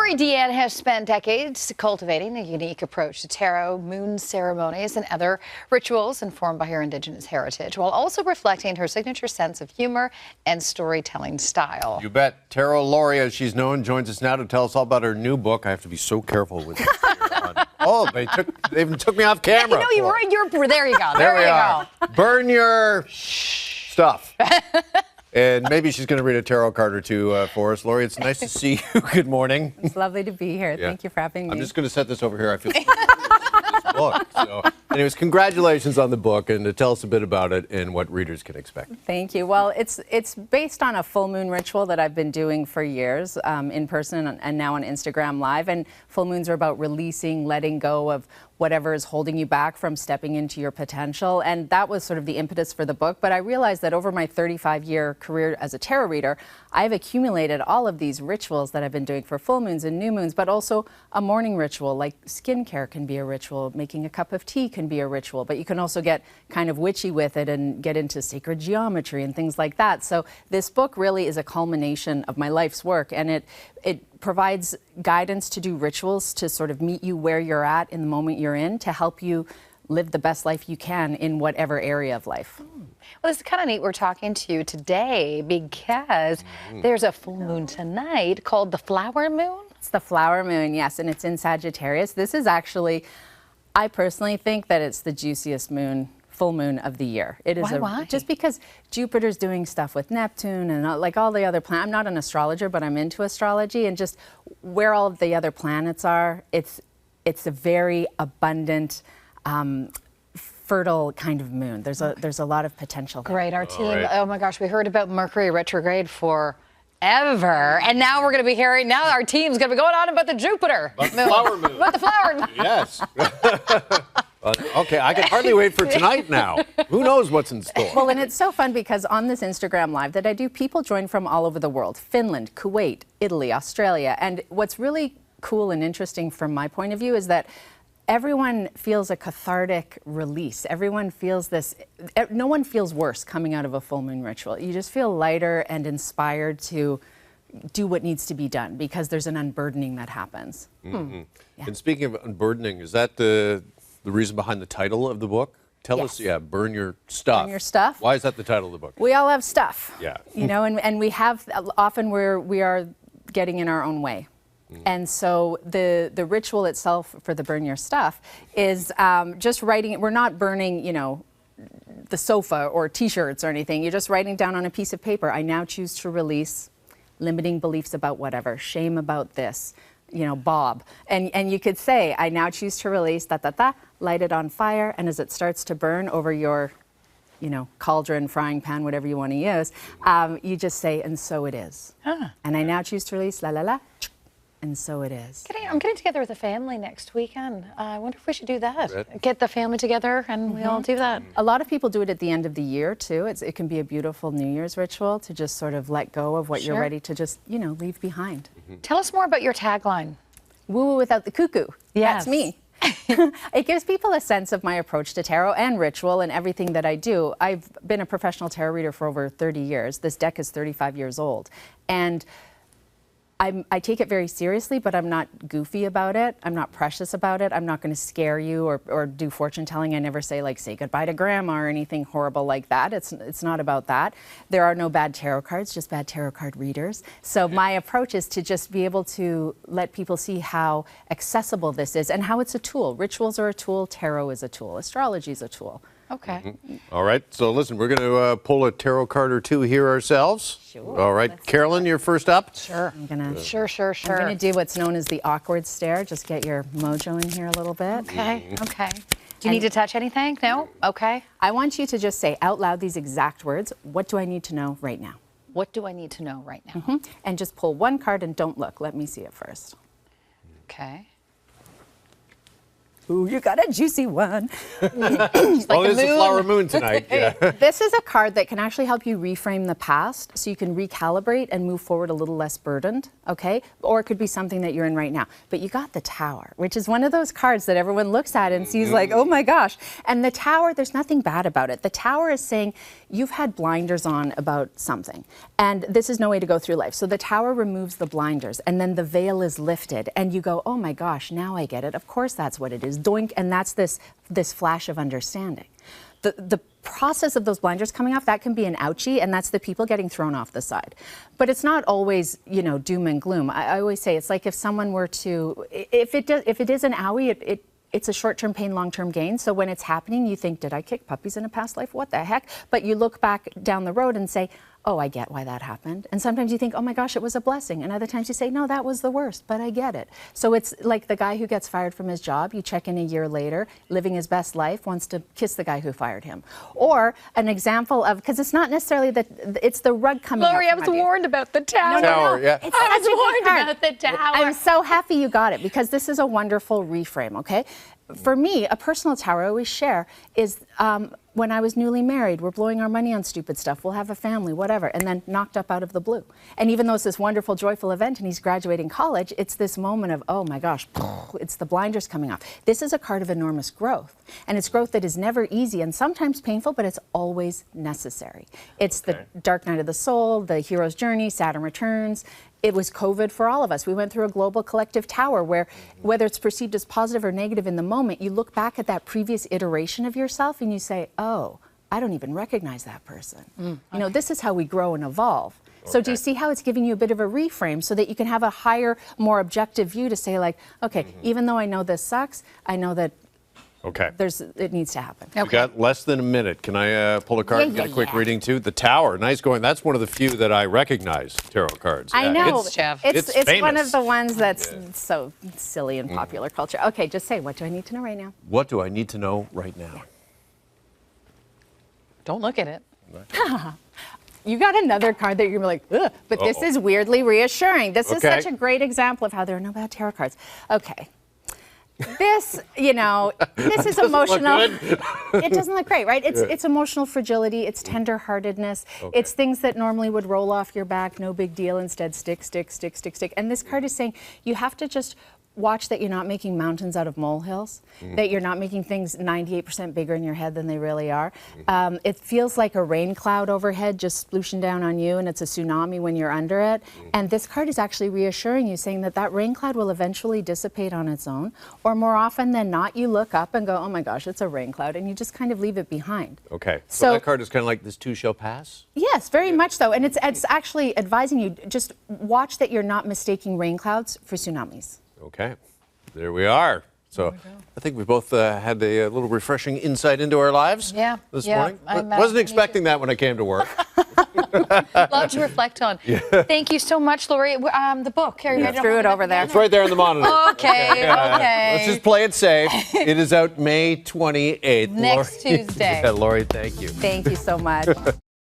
Lori Dyan has spent decades cultivating a unique approach to tarot, moon ceremonies, and other rituals informed by her Indigenous heritage, while also reflecting her signature sense of humor and storytelling style. You bet. Tarot Lori, as she's known, joins us now to tell us all about her new book. I have to be so careful with it. Oh, they even took me off camera. You know, you're there you go. There you go. Burn your stuff. And maybe she's going to read a tarot card or two for us. Lori, it's nice to see you. Good morning. It's lovely to be here. Yeah. Thank you for having me. I'm just going to set this over here. I feel this book. So, anyways, congratulations on the book, and tell us a bit about it and what readers can expect. Thank you. Well, it's based on a full moon ritual that I've been doing for years in person and now on Instagram Live. And full moons are about releasing, letting go of whatever is holding you back from stepping into your potential. And that was sort of the impetus for the book. But I realized that over my 35-year career as a tarot reader, I've accumulated all of these rituals that I've been doing for full moons and new moons, but also a morning ritual, like skincare can be a ritual, making a cup of tea can be a ritual, but you can also get kind of witchy with it and get into sacred geometry and things like that. So this book really is a culmination of my life's work, and it provides guidance to do rituals to sort of meet you where you're at in the moment you're in, to help you live the best life you can in whatever area of life. Well, it's kind of neat we're talking to you today because there's a full moon tonight called the flower moon. It's the flower moon, yes, and it's in Sagittarius. This is actually, I personally think that it's the juiciest moon, full moon of the year. It is Why? Just because Jupiter's doing stuff with Neptune and like all the other planets. I'm not an astrologer, but I'm into astrology, and just where all of the other planets are, it's a very abundant, fertile kind of moon. There's a lot of potential there. Great, our team. Oh my gosh, we heard about Mercury retrograde forever, and now we're going to be hearing. Now our team's going to be going on about the Jupiter moon. Flower moon. About the flower moon. Yes. Okay, I can hardly wait for tonight now. Who knows what's in store? Well, and it's so fun because on this Instagram Live that I do, people join from all over the world: Finland, Kuwait, Italy, Australia. And what's really cool and interesting from my point of view is that everyone feels a cathartic release. Everyone feels this, no one feels worse coming out of a full moon ritual. You just feel lighter and inspired to do what needs to be done because there's an unburdening that happens. Mm-hmm. Yeah. And speaking of unburdening, is that the reason behind the title of the book? Tell us, burn your stuff. Burn your stuff. Why is that the title of the book? We all have stuff. Yeah. You know, and we have, often we are getting in our own way. And so the ritual itself for the burn your stuff is just writing it. We're not burning, you know, the sofa or t-shirts or anything. You're just writing down on a piece of paper, I now choose to release limiting beliefs about whatever, shame about this, you know, Bob. And you could say, I now choose to release light it on fire, and as it starts to burn over your, you know, cauldron, frying pan, whatever you want to use, you just say, and so it is. And I now choose to release and so it is. I'm getting together with the family next weekend. I wonder if we should do that. Get the family together and we all do that. A lot of people do it at the end of the year too. It can be a beautiful New Year's ritual to just sort of let go of what you're ready to just, you know, leave behind. Tell us more about your tagline. Woo woo without the cuckoo. Yes. That's me. It gives people a sense of my approach to tarot and ritual and everything that I do. I've been a professional tarot reader for over 30 years. This deck is 35 years old. And I take it very seriously, but I'm not goofy about it. I'm not precious about it. I'm not going to scare you or do fortune telling. I never say, like, say goodbye to grandma or anything horrible like that. It's not about that. There are no bad tarot cards, just bad tarot card readers. So my approach is to just be able to let people see how accessible this is and how it's a tool. Rituals are a tool. Tarot is a tool. Astrology is a tool. Okay. All right. So listen, we're going to pull a tarot card or two here ourselves. Sure. All right. Carolyn, you're first up. Sure. I'm gonna Sure. I'm gonna do what's known as the awkward stare. Just get your mojo in here a little bit. Okay. Okay. Do you need to touch anything? No? Okay. I want you to just say out loud these exact words. What do I need to know right now? What do I need to know right now? And just pull one card and don't look. Let me see it first. Okay. Ooh, you got a juicy one. Well, it's a flower moon tonight. Yeah. This is a card that can actually help you reframe the past so you can recalibrate and move forward a little less burdened, okay? Or it could be something that you're in right now. But you got the Tower, which is one of those cards that everyone looks at and sees like, oh my gosh. And the Tower, there's nothing bad about it. The Tower is saying you've had blinders on about something, and this is no way to go through life. So the Tower removes the blinders, and then the veil is lifted, and you go, oh my gosh, now I get it. Of course that's what it is. Doink, and that's this flash of understanding. The process of those blinders coming off, that can be an ouchie, and that's the people getting thrown off the side. But it's not always, you know, doom and gloom. I always say it's like if someone were to, if it is an owie, it's a short-term pain, long-term gain. So when it's happening, you think, did I kick puppies in a past life? What the heck? But you look back down the road and say, oh, I get why that happened. And sometimes you think, oh my gosh, it was a blessing. And other times you say, no, that was the worst, but I get it. So it's like the guy who gets fired from his job, you check in a year later, living his best life, wants to kiss the guy who fired him. Or an example of, because it's not necessarily that, it's the rug coming Lori, up I was warned about the Tower. No. Yeah. It's I was such a good warned card. about the Tower. I'm so happy you got it because this is a wonderful reframe, okay? For me, a personal Tower I always share is when I was newly married, we're blowing our money on stupid stuff, we'll have a family, whatever, and then knocked up out of the blue. And even though it's this wonderful, joyful event and he's graduating college, it's this moment of, oh my gosh, it's the blinders coming off. This is a card of enormous growth. And it's growth that is never easy and sometimes painful, but it's always necessary. It's the dark night of the soul, the hero's journey, Saturn returns. It was COVID for all of us. We went through a global collective tower where whether it's perceived as positive or negative in the moment, you look back at that previous iteration of yourself and you say, oh, I don't even recognize that person. You know, this is how we grow and evolve. So do you see how it's giving you a bit of a reframe so that you can have a higher, more objective view to say like, okay, even though I know this sucks, I know that it needs to happen. We got less than a minute. Can I pull a card and get a quick reading too? The Tower, nice going. That's one of the few that I recognize tarot cards. I know. It's Jeff. It's one of the ones that's so silly in popular culture. Okay, just say, what do I need to know right now? What do I need to know right now? Don't look at it. You got another card that you're gonna be like, ugh, but this is weirdly reassuring. This is such a great example of how there are no bad tarot cards. Okay. This, you know, this is emotional. It doesn't look great, right? It's emotional fragility, it's tender-heartedness, it's things that normally would roll off your back, no big deal, instead stick. And this card is saying you have to just watch that you're not making mountains out of molehills, that you're not making things 98% bigger in your head than they really are. It feels like a rain cloud overhead just splooshing down on you, and it's a tsunami when you're under it. And this card is actually reassuring you, saying that that rain cloud will eventually dissipate on its own, or more often than not, you look up and go, oh my gosh, it's a rain cloud, and you just kind of leave it behind. Okay, so that card is kind of like this too shall pass? Yes, very much so. And it's actually advising you, just watch that you're not mistaking rain clouds for tsunamis. Okay, there we are. So I think we both had a little refreshing insight into our lives this morning. I wasn't expecting that when I came to work. Love to reflect on. Thank you so much, Lori. The book. Are you ready to threw it over there. It's right there on the monitor. Okay. Let's just play it safe. It is out May 28th. Next Tuesday. Lori, thank you. Thank you so much.